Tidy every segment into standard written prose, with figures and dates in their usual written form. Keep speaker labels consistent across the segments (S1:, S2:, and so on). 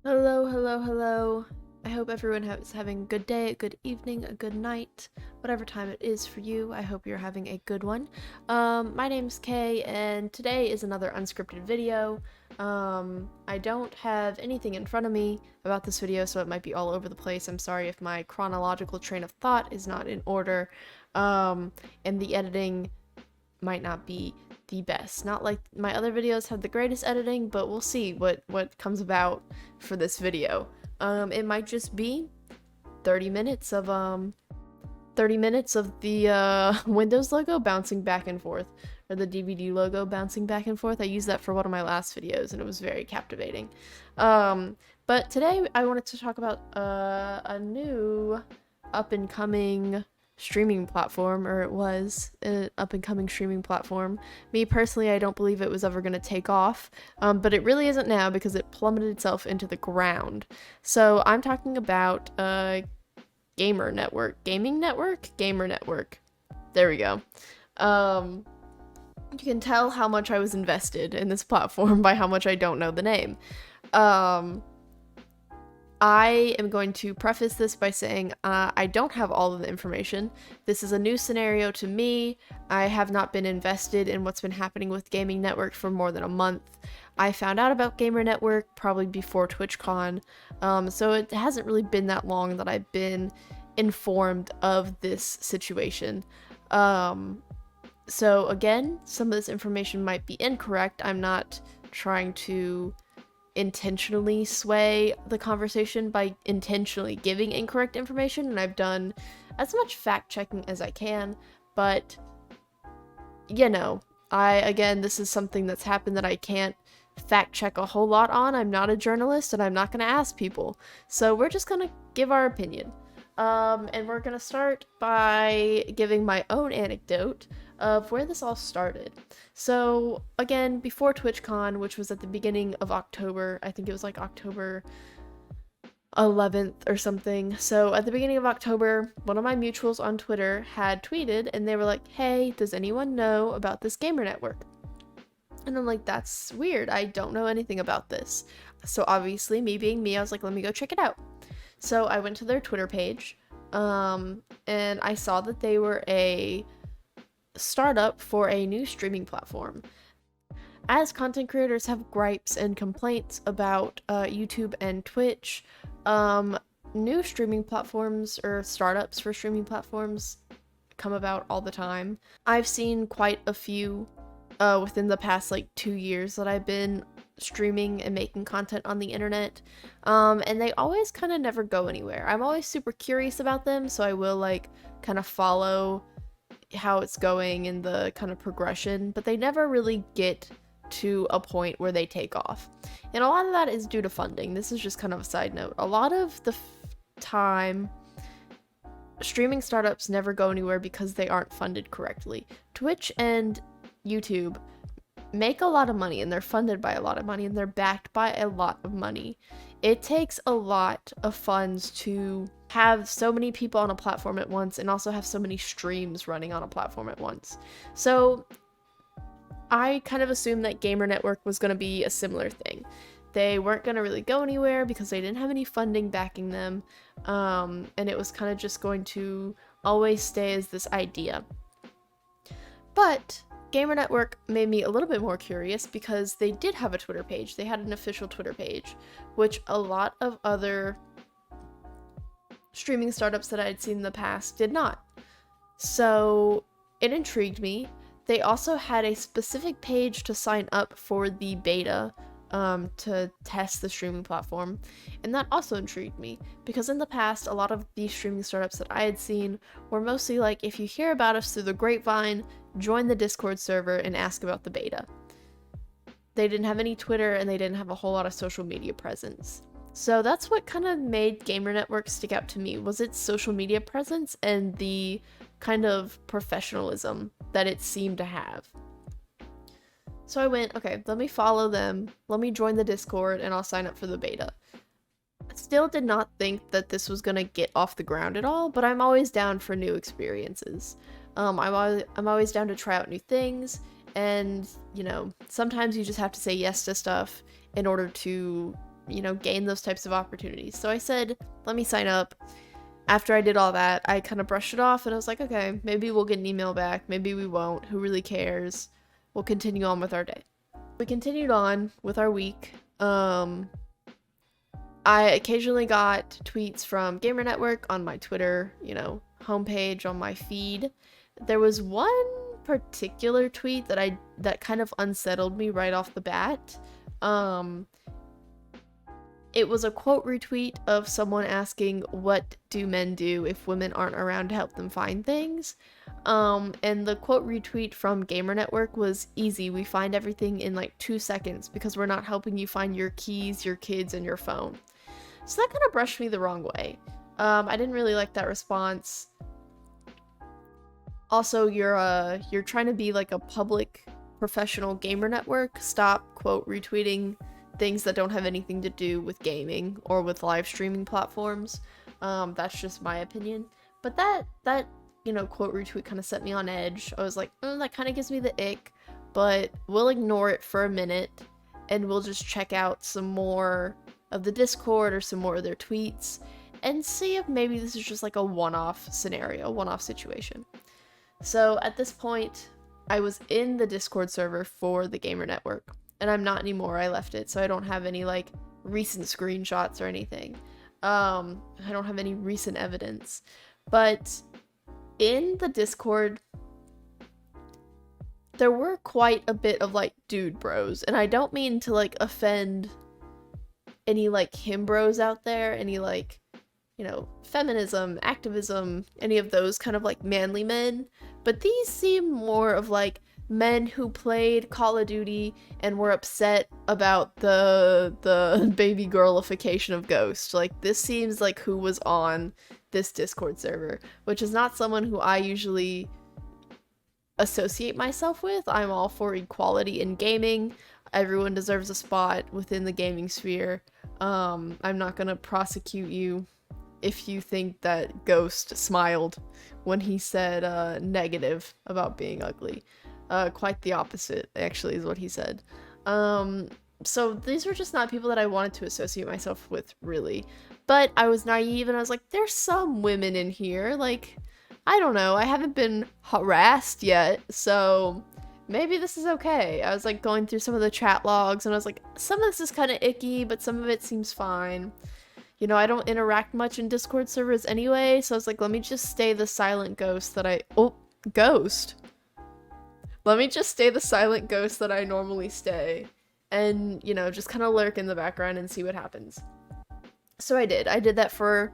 S1: Hello, hello, hello. I hope everyone is having a good day, a good evening, a good night, whatever time it is for you. I hope you're having a good one. My name's Kay, and today is another unscripted video. I don't have anything in front of me about this video, so it might be all over the place. I'm sorry if my chronological train of thought is not in order, and the editing might not be the best. Not like my other videos have the greatest editing, but we'll see what comes about for this video. It might just be 30 minutes of the Windows logo bouncing back and forth, or the DVD logo bouncing back and forth. I used that for one of my last videos and it was very captivating. But today I wanted to talk about a new up and coming streaming platform, or it was an up-and-coming streaming platform. Me personally, I don't believe it was ever going to take off, but it really isn't now because it plummeted itself into the ground. So I'm talking about GamerNetwork. Gaming Network? GamerNetwork. There we go. You can tell how much I was invested in this platform by how much I don't know the name. I am going to preface this by saying I don't have all of the information. This is a new scenario to me. I have not been invested in what's been happening with Gaming Network for more than a month. I found out about Gamer Network probably before TwitchCon, so it hasn't really been that long that I've been informed of this situation. So again, some of this information might be incorrect. I'm not trying to intentionally sway the conversation by intentionally giving incorrect information, and I've done as much fact-checking as I can, but you know, this is something that's happened that I can't fact-check a whole lot on. I'm not a journalist and I'm not going to ask people, so we're just going to give our opinion. And we're going to start by giving my own anecdote of where this all started. So, again, before TwitchCon, which was at the beginning of October, I think it was like October 11th or something. So, at the beginning of October, one of my mutuals on Twitter had tweeted, and they were like, "Hey, does anyone know about this Gamer Network?" And I'm like, that's weird. I don't know anything about this. So, obviously, me being me, I was like, let me go check it out. So I went to their Twitter page, and I saw that they were a startup for a new streaming platform. As content creators have gripes and complaints about YouTube and Twitch, new streaming platforms or startups for streaming platforms come about all the time. I've seen quite a few within the past 2 years that I've been streaming and making content on the internet, and they always kind of never go anywhere. I'm always super curious about them, so I will kind of follow how it's going and the kind of progression, but they never really get to a point where they take off. And a lot of that is due to funding. This is just kind of a side note. A lot of the time, streaming startups never go anywhere because they aren't funded correctly. Twitch and YouTube make a lot of money, and they're funded by a lot of money, and they're backed by a lot of money. It takes a lot of funds to have so many people on a platform at once and also have so many streams running on a platform at once. So I kind of assumed that Gamer Network was going to be a similar thing. They weren't going to really go anywhere because they didn't have any funding backing them, and it was kind of just going to always stay as this idea. But Gamer Network made me a little bit more curious because they did have a Twitter page. They had an official Twitter page, which a lot of other streaming startups that I had seen in the past did not. So it intrigued me. They also had a specific page to sign up for the beta to test the streaming platform, and that also intrigued me because in the past a lot of these streaming startups that I had seen were mostly like, if you hear about us through the grapevine, join the Discord server and ask about the beta. They didn't have any Twitter and they didn't have a whole lot of social media presence. So that's what kind of made Gamer Network stick out to me, was its social media presence and the kind of professionalism that it seemed to have. So I went, okay, let me follow them, let me join the Discord, and I'll sign up for the beta. I still did not think that this was gonna get off the ground at all, but I'm always down for new experiences. I'm always down to try out new things, and, sometimes you just have to say yes to stuff in order to gain those types of opportunities. So I said, let me sign up. After I did all that, I kind of brushed it off and I was like, okay, maybe we'll get an email back. Maybe we won't. Who really cares? We'll continue on with our day. We continued on with our week. I occasionally got tweets from GamerNetwork on my Twitter, homepage on my feed. There was one particular tweet that kind of unsettled me right off the bat. It was a quote retweet of someone asking, what do men do if women aren't around to help them find things? And the quote retweet from GamerNetwork was easy. We find everything in like 2 seconds because we're not helping you find your keys, your kids, and your phone. So that kind of brushed me the wrong way. I didn't really like that response. Also, you're trying to be like a public professional gamer network. Stop quote retweeting things that don't have anything to do with gaming or with live streaming platforms. That's just my opinion. But that quote retweet kind of set me on edge. I was like, that kind of gives me the ick, but we'll ignore it for a minute and we'll just check out some more of the Discord or some more of their tweets and see if maybe this is just like a one-off scenario, one-off situation. So at this point, I was in the Discord server for the Gamer Network, and I'm not anymore. I left it, so I don't have any like recent screenshots or anything. I don't have any recent evidence. But in the Discord, there were quite a bit of like dude bros, and I don't mean to like offend any like him bros out there, any like feminism, activism, any of those kind of like manly men, but these seem more of like men who played Call of Duty and were upset about the baby girlification of Ghost. Like, this seems like who was on this Discord server, which is not someone who I usually associate myself with. I'm all for equality in gaming. Everyone deserves a spot within the gaming sphere. I'm not gonna prosecute you if you think that Ghost smiled when he said negative about being ugly. Quite the opposite, actually, is what he said. So these were just not people that I wanted to associate myself with, really. But I was naive and I was like, there's some women in here. Like, I don't know, I haven't been harassed yet, so maybe this is okay. I was like going through some of the chat logs and I was like, some of this is kind of icky, but some of it seems fine. I don't interact much in Discord servers anyway, so I was like, let me just stay the silent ghost that ghost. Let me just stay the silent ghost that I normally stay. And, just kind of lurk in the background and see what happens. So I did. I did that for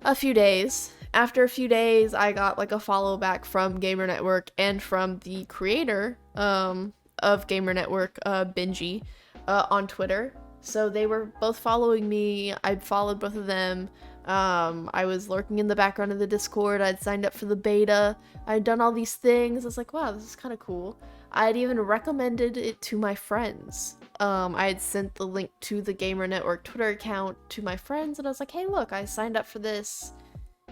S1: a few days. After a few days, I got like a follow back from GamerNetwork and from the creator of GamerNetwork, Benji, on Twitter. So they were both following me. I followed both of them. I was lurking in the background of the Discord. I'd signed up for the beta. I'd done all these things. I was like, wow, this is kind of cool. I had even recommended it to my friends. I had sent the link to the Gamer Network Twitter account to my friends, and I was like, hey, look, I signed up for this.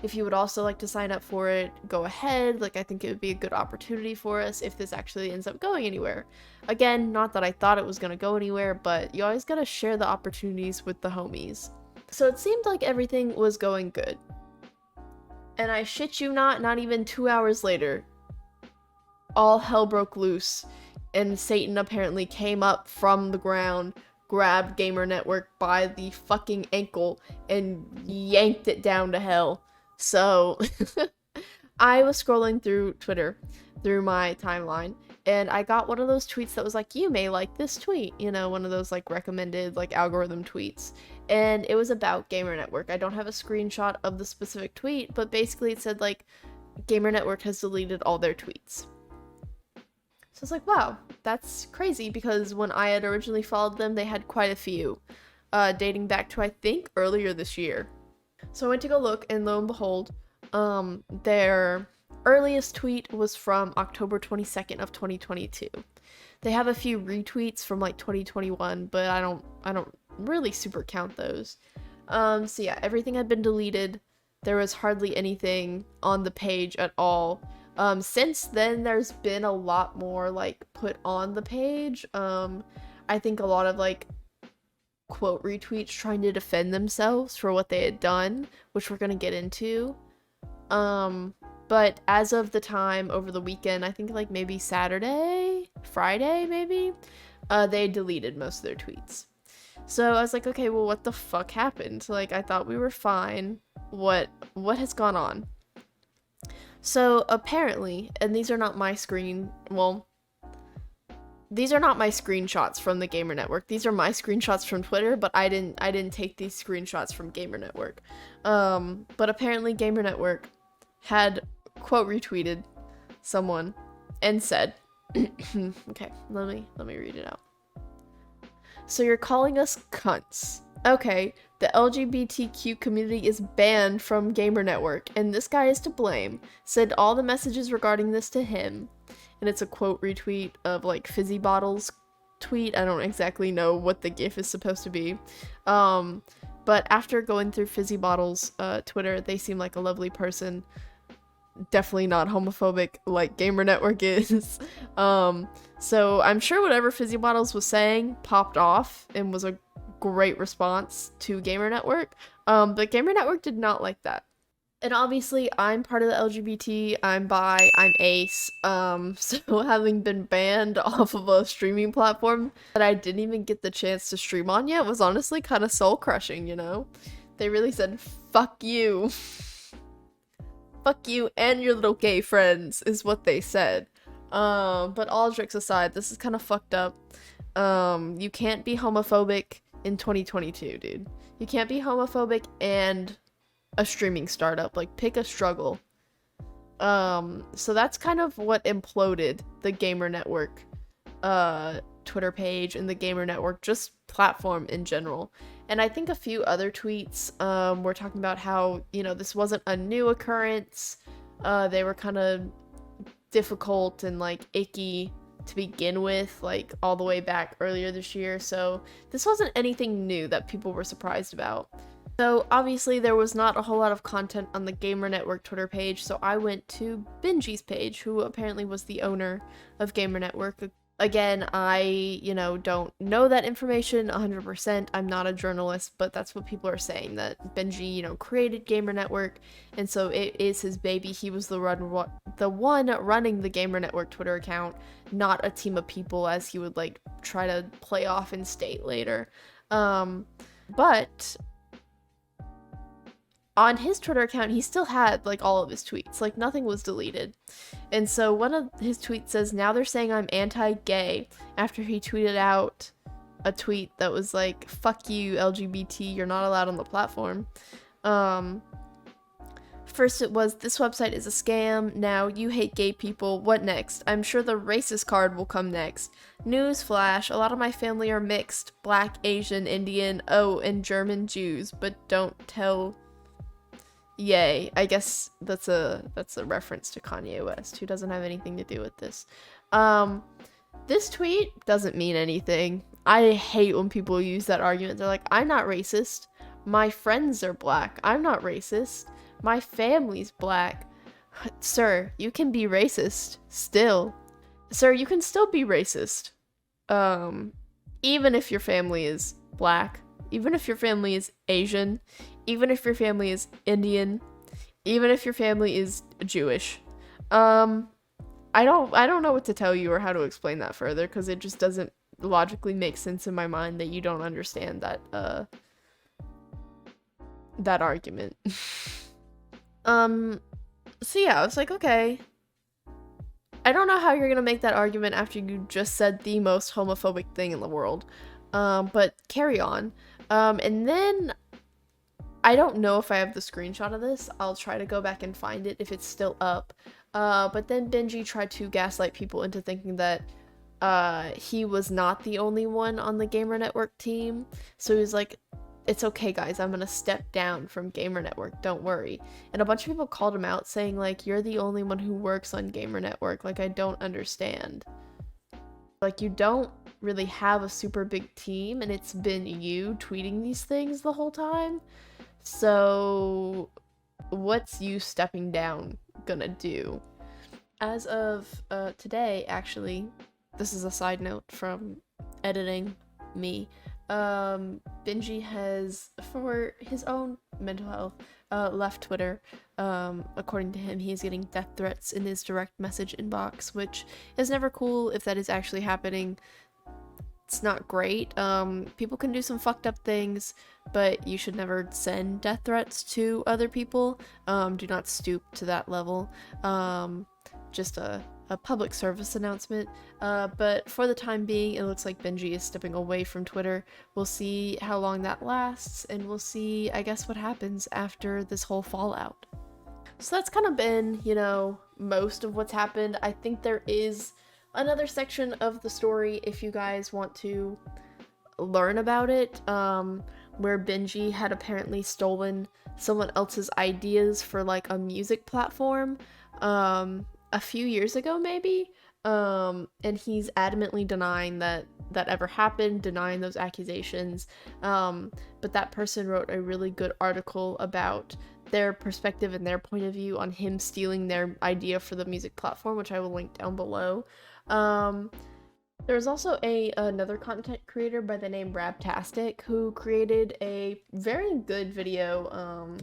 S1: If you would also like to sign up for it, go ahead. Like, I think it would be a good opportunity for us if this actually ends up going anywhere. Again, not that I thought it was going to go anywhere, but you always gotta share the opportunities with the homies. So it seemed like everything was going good. And I shit you not even 2 hours later, all hell broke loose, and Satan apparently came up from the ground, grabbed Gamer Network by the fucking ankle, and yanked it down to hell. So, I was scrolling through Twitter, through my timeline, and I got one of those tweets that was like, you may like this tweet, one of those like recommended like algorithm tweets. And it was about Gamer Network. I don't have a screenshot of the specific tweet, but basically it said like, Gamer Network has deleted all their tweets. So I was like, wow, that's crazy, because when I had originally followed them, they had quite a few, dating back to, I think, earlier this year. So I went to go look, and lo and behold, their earliest tweet was from October 22nd of 2022. They have a few retweets from like 2021, but I don't really super count those. So yeah, everything had been deleted. There was hardly anything on the page at all. Since then, there's been a lot more like put on the page. I think a lot of like quote retweets trying to defend themselves for what they had done, which we're gonna get into. But as of the time over the weekend, I think like maybe Saturday, Friday maybe, they deleted most of their tweets. So I was like, okay, well, what the fuck happened? Like, I thought we were fine. What has gone on? So apparently, and these are not my these are not my screenshots from the GamerNetwork. These are my screenshots from Twitter, but I didn't take these screenshots from GamerNetwork. But apparently GamerNetwork had quote retweeted someone and said, okay, let me read it out. So you're calling us cunts. Okay, the LGBTQ community is banned from GamerNetwork, and this guy is to blame. Send all the messages regarding this to him. And it's a quote retweet of like Fizzy Bottle's tweet. I don't exactly know what the gif is supposed to be. But after going through Fizzy Bottle's Twitter, they seem like a lovely person. Definitely not homophobic like GamerNetwork is. So I'm sure whatever Fizzy Bottles was saying popped off and was a great response to GamerNetwork. But GamerNetwork did not like that. And obviously, I'm part of the LGBT, I'm bi, I'm ace, so having been banned off of a streaming platform that I didn't even get the chance to stream on yet was honestly kind of soul-crushing, you know? They really said, fuck you. Fuck you and your little gay friends, is what they said. But all jokes aside, this is kind of fucked up. You can't be homophobic in 2022, dude. You can't be homophobic and a streaming startup. Like, pick a struggle. So that's kind of what imploded the GamerNetwork Twitter page and the GamerNetwork just platform in general. And I think a few other tweets were talking about how, you know, this wasn't a new occurrence. They were kind of difficult and like icky to begin with, like all the way back earlier this year. So this wasn't anything new that people were surprised about. So obviously there was not a whole lot of content on the GamerNetwork Twitter page, so I went to Benji's page, who apparently was the owner of GamerNetwork. Again, I, you know, don't know that information 100%. I'm not a journalist, but that's what people are saying, that Benji, you know, created GamerNetwork, and so it is his baby. He was the one running the GamerNetwork Twitter account, not a team of people, as he would, like, try to play off and state later. But on his Twitter account, he still had, like, all of his tweets. Like, nothing was deleted. And so one of his tweets says, now they're saying I'm anti-gay, after he tweeted out a tweet that was like, fuck you, LGBT, you're not allowed on the platform. First it was, this website is a scam. Now, you hate gay people. What next? I'm sure the racist card will come next. Newsflash, a lot of my family are mixed. Black, Asian, Indian, oh, and German Jews. But don't tell... Yay. I guess that's a reference to Kanye West, who doesn't have anything to do with this. This tweet doesn't mean anything. I hate when people use that argument. They're like, I'm not racist. My friends are black. I'm not racist. My family's black. Sir, you can be racist still. Sir, you can still be racist. Even if your family is black, even if your family is Asian, even if your family is Indian, even if your family is Jewish. I don't know what to tell you or how to explain that further, because it just doesn't logically make sense in my mind that you don't understand that that argument. So yeah, I was like, okay. I don't know how you're gonna make that argument after you just said the most homophobic thing in the world. But carry on. And then I don't know if I have the screenshot of this. I'll try to go back and find it if it's still up. But then Benji tried to gaslight people into thinking that he was not the only one on the GamerNetwork team. So he was like, it's okay guys, I'm gonna step down from GamerNetwork, don't worry. And a bunch of people called him out saying like, you're the only one who works on GamerNetwork, like I don't understand. Like, you don't really have a super big team and it's been you tweeting these things the whole time. So what's you stepping down gonna do? As of today, actually, this is a side note from editing me. Benji has, for his own mental health, left Twitter. According to him, he's getting death threats in his direct message inbox, which is never cool if that is actually happening. It's not great. People can do some fucked up things, but you should never send death threats to other people. Do not stoop to that level. Just a public service announcement. But for the time being, it looks like Benji is stepping away from Twitter. We'll see how long that lasts, and we'll see, I guess, what happens after this whole fallout. So that's kind of been, you know, most of what's happened. I think there is another section of the story if you guys want to learn about it, where Benji had apparently stolen someone else's ideas for like a music platform a few years ago maybe, and he's adamantly denying that ever happened, denying those accusations, but that person wrote a really good article about their perspective and their point of view on him stealing their idea for the music platform, which I will link down below. There's also another content creator by the name Rabtastic who created a very good video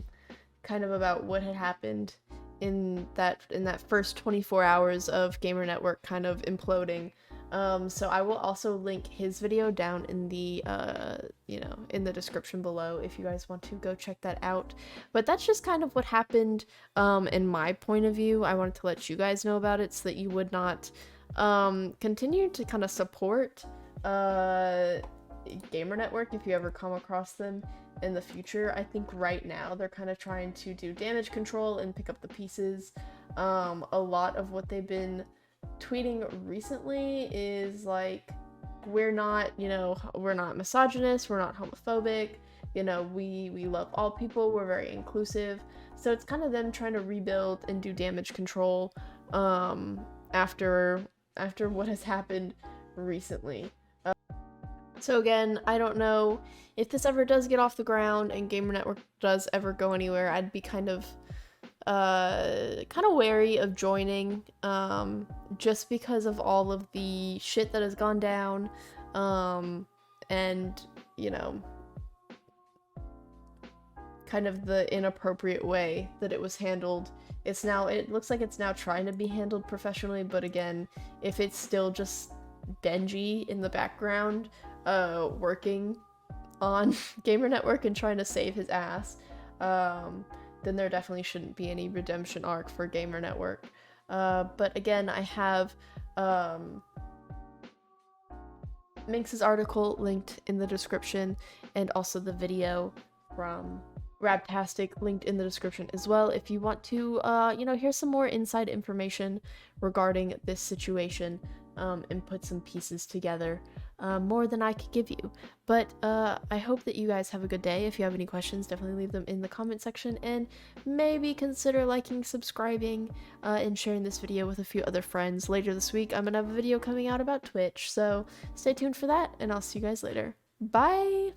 S1: kind of about what had happened in that first 24 hours of GamerNetwork kind of imploding. So I will also link his video down in the in the description below if you guys want to go check that out. But that's just kind of what happened in my point of view. I wanted to let you guys know about it so that you would not continue to kind of support GamerNetwork if you ever come across them in the future. I think right now they're kind of trying to do damage control and pick up the pieces. A lot of what they've been tweeting recently is like, we're not, we're not misogynist, we're not homophobic, we love all people, we're very inclusive. So it's kind of them trying to rebuild and do damage control after what has happened recently. So again, I don't know if this ever does get off the ground and GamerNetwork does ever go anywhere. I'd be kind of wary of joining, just because of all of the shit that has gone down, and kind of the inappropriate way that it was handled. It looks like it's now trying to be handled professionally, but again, if it's still just Benji in the background working on GamerNetwork and trying to save his ass, then there definitely shouldn't be any redemption arc for GamerNetwork. But again, I have Minx's article linked in the description, and also the video from Rabtastic linked in the description as well if you want to hear some more inside information regarding this situation, and put some pieces together, more than I could give you. But I hope that you guys have a good day. If you have any questions, definitely leave them in the comment section, and maybe consider liking, subscribing, and sharing this video with a few other friends. Later this week, I'm gonna have a video coming out about Twitch, so stay tuned for that, and I'll see you guys later. Bye!